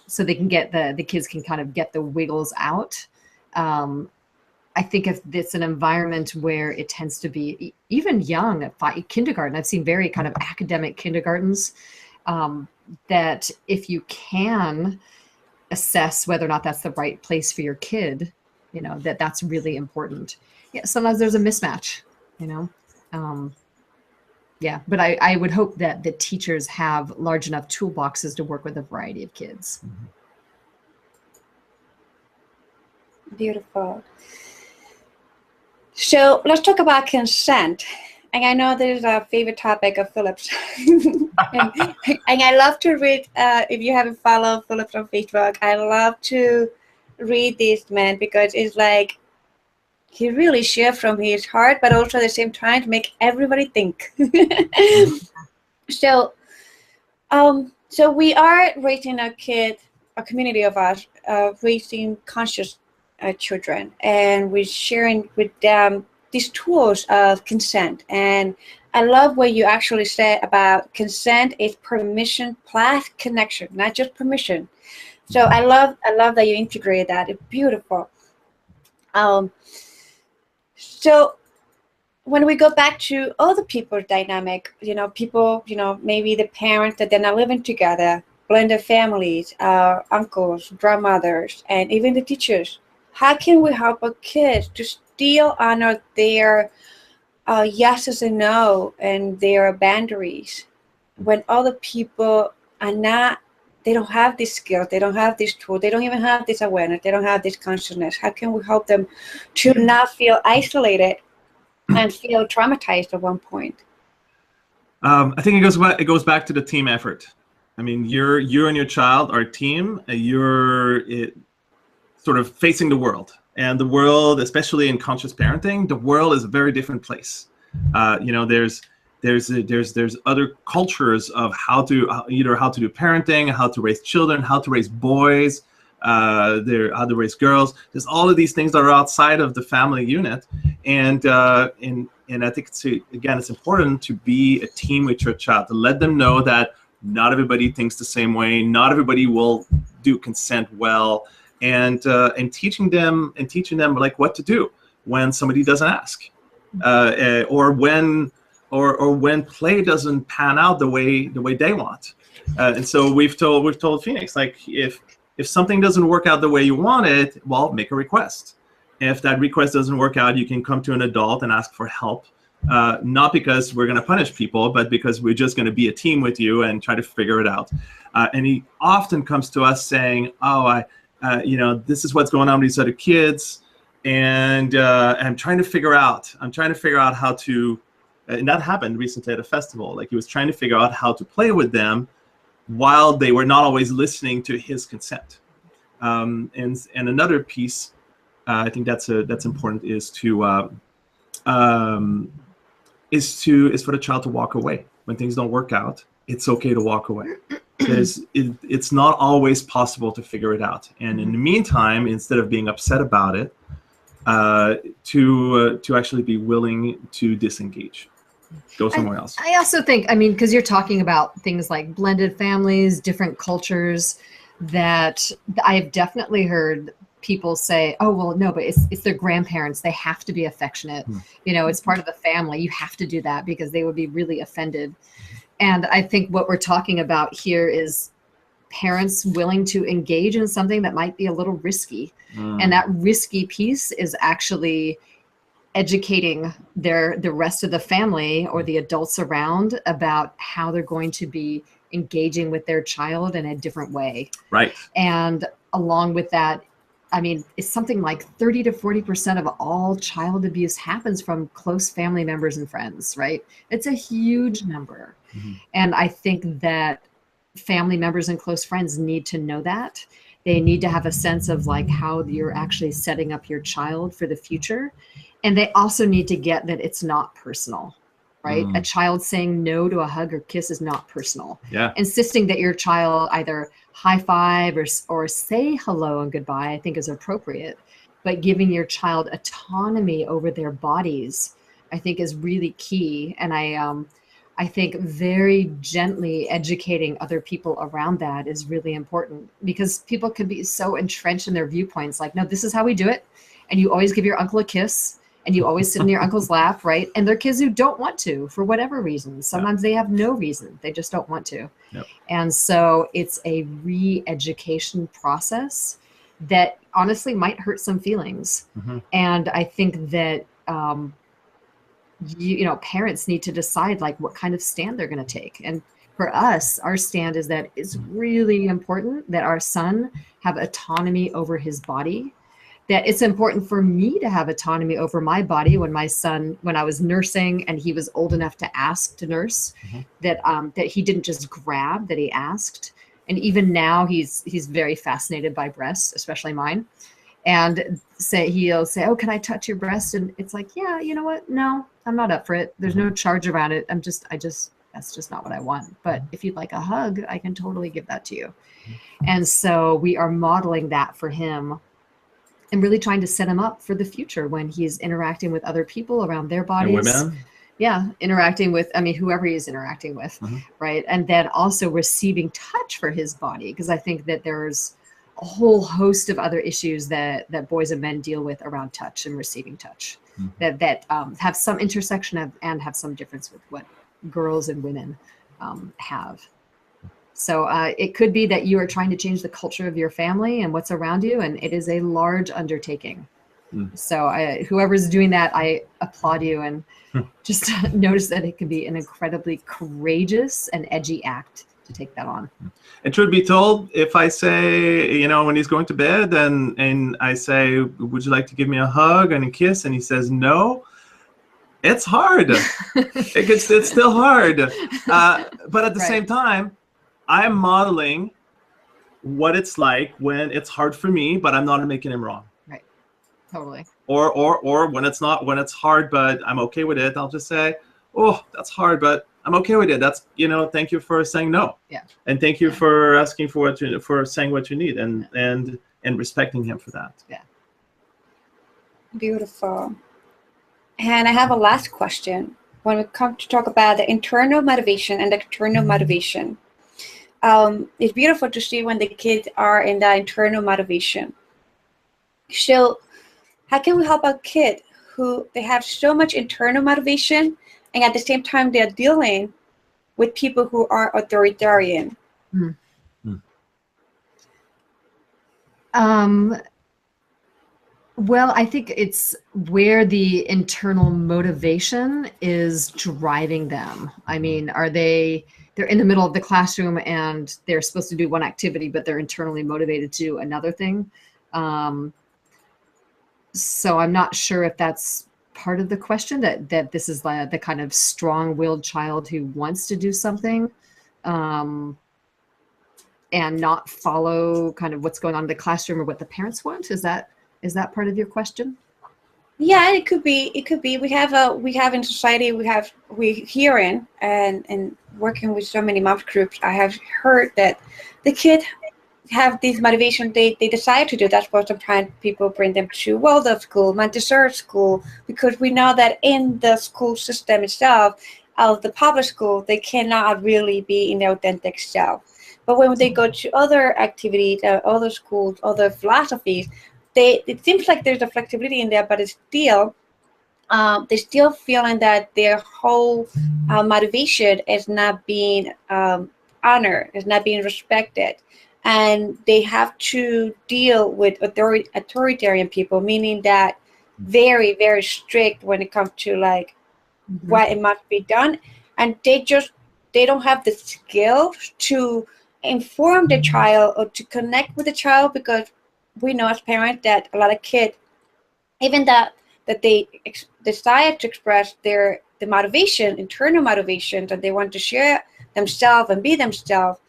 So they can get the kids can kind of get the wiggles out. I think if it's an environment where it tends to be even young at kindergarten, I've seen very kind of academic kindergartens, that if you can assess whether or not that's the right place for your kid, that's really important. Yeah, sometimes there's a mismatch, yeah, but I would hope that the teachers have large enough toolboxes to work with a variety of kids. Beautiful. So let's talk about consent. And I know this is a favorite topic of Philip's. and I love to read, if you haven't followed Philip on Facebook, I love to read this man, because it's like he really shares from his heart, but also at the same time to make everybody think. So we are raising a community of us, raising conscious children, and we're sharing with them these tools of consent. And I love what you actually said about consent is permission plus connection, not just permission. So I love that you integrate that. It's beautiful. So when we go back to other people's dynamic, people, maybe the parents that they're not living together, blended families, uncles, grandmothers, and even the teachers. How can we help our kids to still honor their yeses and no and their boundaries when other people are not, they don't have these skills, they don't have this tool, they don't even have this awareness, they don't have this consciousness? How can we help them to not feel isolated and feel traumatized at one point? I think it goes back to the team effort. I mean, you and your child are a team. You're sort of facing the world, and the world, especially in conscious parenting, the world is a very different place. There's other cultures of how to do parenting, how to raise children, how to raise boys, how to raise girls. There's all of these things that are outside of the family unit, and I think it's important to be a team with your child, to let them know that not everybody thinks the same way, not everybody will do consent well, and teaching them like what to do when somebody doesn't ask, or when play doesn't pan out the way they want. And so we've told Phoenix, like, if something doesn't work out the way you want it, well, make a request. If that request doesn't work out, you can come to an adult and ask for help. Not because we're going to punish people, but because we're just going to be a team with you and try to figure it out. And he often comes to us saying, "Oh, this is what's going on with these other kids, and I'm trying to figure out how to." And that happened recently at a festival. Like, he was trying to figure out how to play with them while they were not always listening to his consent. And another piece, I think that's important, is for the child to walk away when things don't work out. It's okay to walk away. because it's not always possible to figure it out. And in the meantime, instead of being upset about it, to actually be willing to disengage, go somewhere else. I also think, I mean, because you're talking about things like blended families, different cultures, that I've definitely heard people say, oh, well, no, but it's their grandparents. They have to be affectionate. You know, it's part of the family. You have to do that because they would be really offended. And I think what we're talking about here is parents willing to engage in something that might be a little risky. And that risky piece is actually educating the rest of the family or the adults around about how they're going to be engaging with their child in a different way. Right. And along with that, I mean, it's something like 30 to 40% of all child abuse happens from close family members and friends, right? It's a huge number. And I think that family members and close friends need to know that. They need to have a sense of like how you're actually setting up your child for the future. And they also need to get that it's not personal, right? A child saying no to a hug or kiss is not personal. Yeah. Insisting that your child either high five or say hello and goodbye, I think is appropriate. But giving your child autonomy over their bodies, I think is really key. And I think very gently educating other people around that is really important, because people can be so entrenched in their viewpoints. Like, no, this is how we do it. And you always give your uncle a kiss. And you always sit in your uncle's lap, right? And they're kids who don't want to for whatever reason. Sometimes they have no reason. They just don't want to. Yep. And so it's a re-education process that honestly might hurt some feelings. And I think that, you know, parents need to decide like what kind of stand they're going to take. And for us, our stand is that it's really important that our son have autonomy over his body. That it's important for me to have autonomy over my body when my son, when I was nursing and he was old enough to ask to nurse, that he didn't just grab, that he asked. And even now he's very fascinated by breasts, especially mine. And he'll say, oh, can I touch your breast? And it's like, yeah, you know what? No, I'm not up for it. There's no charge around it. That's just not what I want. But if you'd like a hug, I can totally give that to you. And so we are modeling that for him, and really trying to set him up for the future when he's interacting with other people around their bodies. And women. Yeah, interacting with, I mean, whoever he is interacting with, right? And then also receiving touch for his body, because I think that there's a whole host of other issues that boys and men deal with around touch and receiving touch, that have some intersection and have some difference with what girls and women have. So it could be that you are trying to change the culture of your family and what's around you, and it is a large undertaking. So whoever's doing that, I applaud you, and just notice that it can be an incredibly courageous and edgy act to take that on. And truth be told, if I say, you know, when he's going to bed and I say, would you like to give me a hug and a kiss? And he says no, it's hard. It's still hard. But at the same time, I'm modeling what it's like when it's hard for me, but I'm not making him wrong. Right. Totally. Or when it's hard, but I'm okay with it, I'll just say, oh, that's hard, but I'm okay with it. That's, you know, thank you for saying no. Yeah. And thank you for asking for saying what you need and respecting him for that. Yeah. Beautiful. And I have a last question. When we come to talk about the internal motivation and the external motivation, it's beautiful to see when the kids are in that internal motivation. So how can we help a kid who they have so much internal motivation and at the same time they're dealing with people who are authoritarian? Well, I think it's where the internal motivation is driving them. I mean, they're in the middle of the classroom and they're supposed to do one activity, but they're internally motivated to do another thing. So I'm not sure if that's part of the question, that this is the kind of strong-willed child who wants to do something and not follow kind of what's going on in the classroom or what the parents want. Is that part of your question? Yeah, it could be. We have in society, we hearing and working with so many moms groups, I have heard that the kid have this motivation they decide to do. That's why sometimes people bring them to Waldorf school, Montessori school, because we know that in the school system itself, of the public school, they cannot really be in their authentic self. But when they go to other activities, other schools, other philosophies, it seems like there's a flexibility in there, but it's still they're still feeling that their whole motivation is not being honored, is not being respected. And they have to deal with authoritarian people, meaning that very, very strict when it comes to like what it must be done. And they don't have the skills to inform the child or to connect with the child, because we know as parents that a lot of kids, even that they decide to express the motivation, internal motivation, that they want to share themselves and be themselves,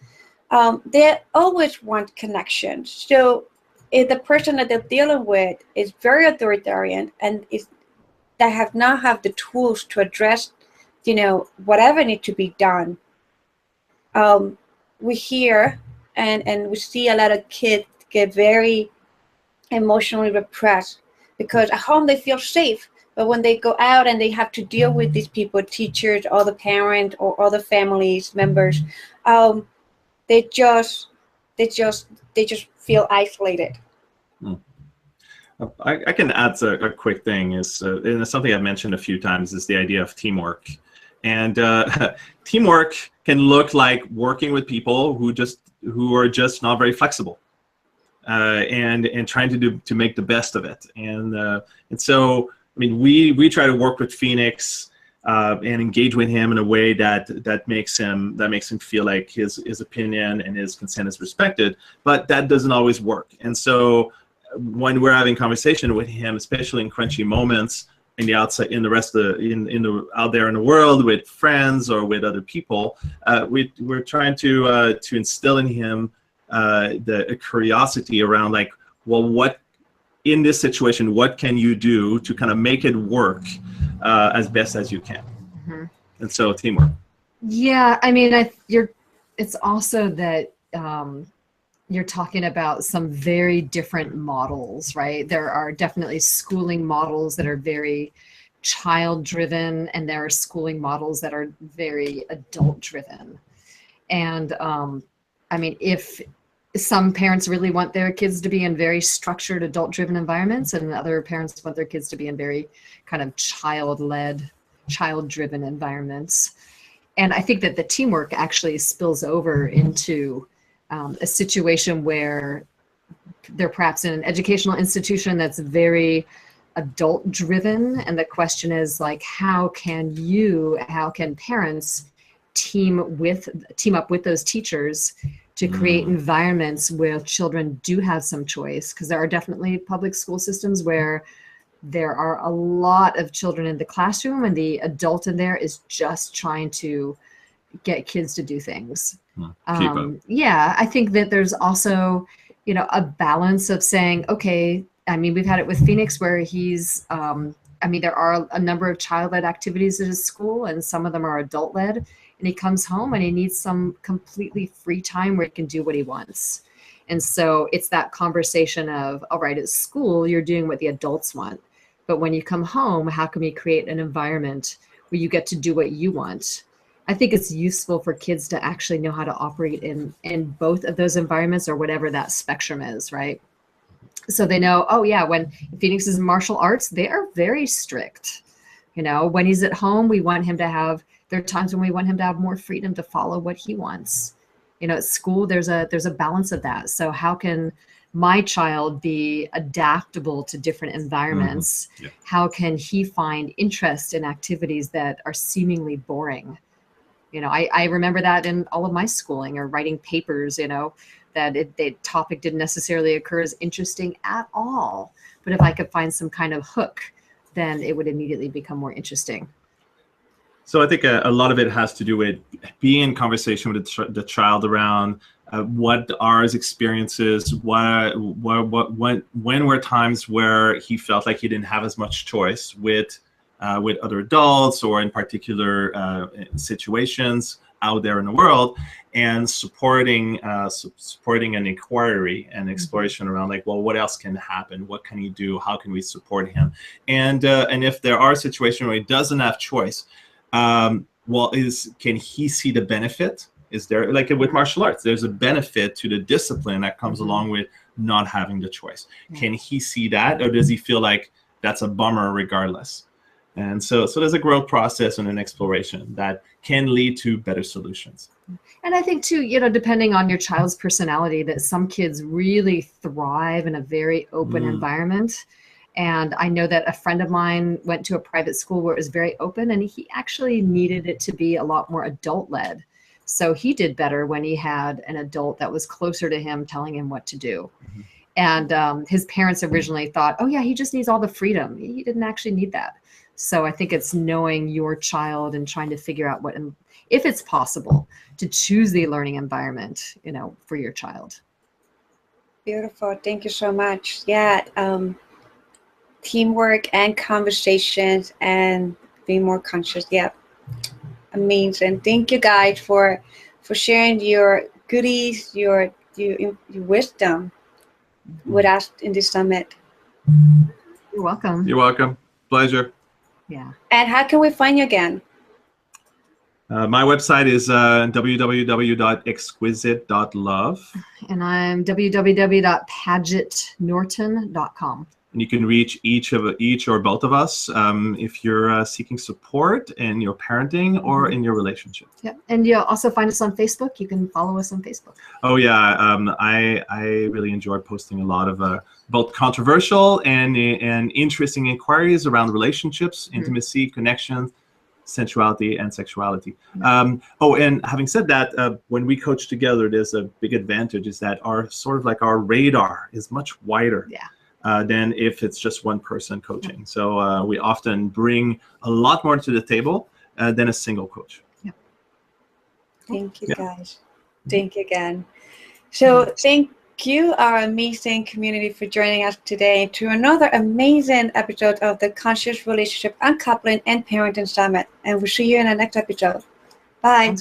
they always want connection. So if the person that they're dealing with is very authoritarian and that have not have the tools to address, whatever need to be done, we hear and we see a lot of kids get very emotionally repressed, because at home they feel safe, but when they go out and they have to deal with these people, teachers, or the parent, or other families members, they just feel isolated. I can add a quick thing. And it's something I've mentioned a few times, is the idea of teamwork. And teamwork can look like working with people who are just not very flexible, and trying to make the best of it. And so, I mean, we try to work with Phoenix and engage with him in a way that makes him feel like his opinion and his consent is respected. But that doesn't always work. And so when we're having conversation with him, especially in crunchy moments, in the outside, in the rest of out there in the world with friends or with other people, we're trying to instill in him the curiosity around, like, well, what in this situation, what can you do to kind of make it work as best as you can? Mm-hmm. And so teamwork. Yeah, I mean, it's also that you're talking about some very different models, right? There are definitely schooling models that are very child-driven, and there are schooling models that are very adult-driven. And I mean, if some parents really want their kids to be in very structured, adult-driven environments, and other parents want their kids to be in very kind of child-led, child-driven environments. And I think that the teamwork actually spills over into a situation where they're perhaps in an educational institution that's very adult driven, and the question is, like, how can parents team up with those teachers to create environments where children do have some choice? Because there are definitely public school systems where there are a lot of children in the classroom, and the adult in there is just trying to get kids to do things. Yeah, I think that there's also, a balance of saying, okay, I mean, we've had it with Phoenix where he's, there are a number of child-led activities at his school, and some of them are adult-led, and he comes home and he needs some completely free time where he can do what he wants. And so it's that conversation of, all right, at school, you're doing what the adults want, but when you come home, how can we create an environment where you get to do what you want? I think it's useful for kids to actually know how to operate in both of those environments, or whatever that spectrum is, right? So they know, oh yeah, when Phoenix is in martial arts, they are very strict. When he's at home, there are times when we want him to have more freedom to follow what he wants. At school, there's a balance of that. So how can my child be adaptable to different environments? Mm-hmm. Yeah. How can he find interest in activities that are seemingly boring? I remember that in all of my schooling, or writing papers, that the topic didn't necessarily occur as interesting at all. But if I could find some kind of hook, then it would immediately become more interesting. So I think a lot of it has to do with being in conversation with the child around what are his experiences, when were times where he felt like he didn't have as much choice with other adults, or in particular situations, out there in the world, and supporting an inquiry and exploration around like, well, what else can happen? What can he do? How can we support him? And if there are situations where he doesn't have choice, can he see the benefit? Is there, like with martial arts, there's a benefit to the discipline that comes along with not having the choice. Can he see that, or does he feel like that's a bummer regardless? And so there's a growth process and an exploration that can lead to better solutions. And I think too, depending on your child's personality, that some kids really thrive in a very open environment. And I know that a friend of mine went to a private school where it was very open, and he actually needed it to be a lot more adult-led. So he did better when he had an adult that was closer to him telling him what to do. And his parents originally thought, oh yeah, he just needs all the freedom. He didn't actually need that. So I think it's knowing your child and trying to figure out if it's possible to choose the learning environment, for your child. Beautiful. Thank you so much. Yeah. Teamwork and conversations and being more conscious. Yeah. Amazing. Thank you guys for sharing your goodies, your wisdom with us in this summit. You're welcome. You're welcome. Pleasure. Yeah. And how can we find you again? My website is www.exquisite.love. And I'm www.pagetnorton.com. And you can reach each or both of us if you're seeking support in your parenting or in your relationship. Yeah, and you'll also find us on Facebook. You can follow us on Facebook. Oh yeah, I really enjoy posting a lot of both controversial and interesting inquiries around relationships, intimacy, connection, sensuality, and sexuality. And having said that, when we coach together, there's a big advantage is that our radar is much wider. Yeah. Than if it's just one person coaching. So we often bring a lot more to the table than a single coach. Yeah. Thank you, guys. Thank you again. So thank you, our amazing community, for joining us today to another amazing episode of the Conscious Relationship Uncoupling and Parenting Summit. And we'll see you in the next episode. Bye.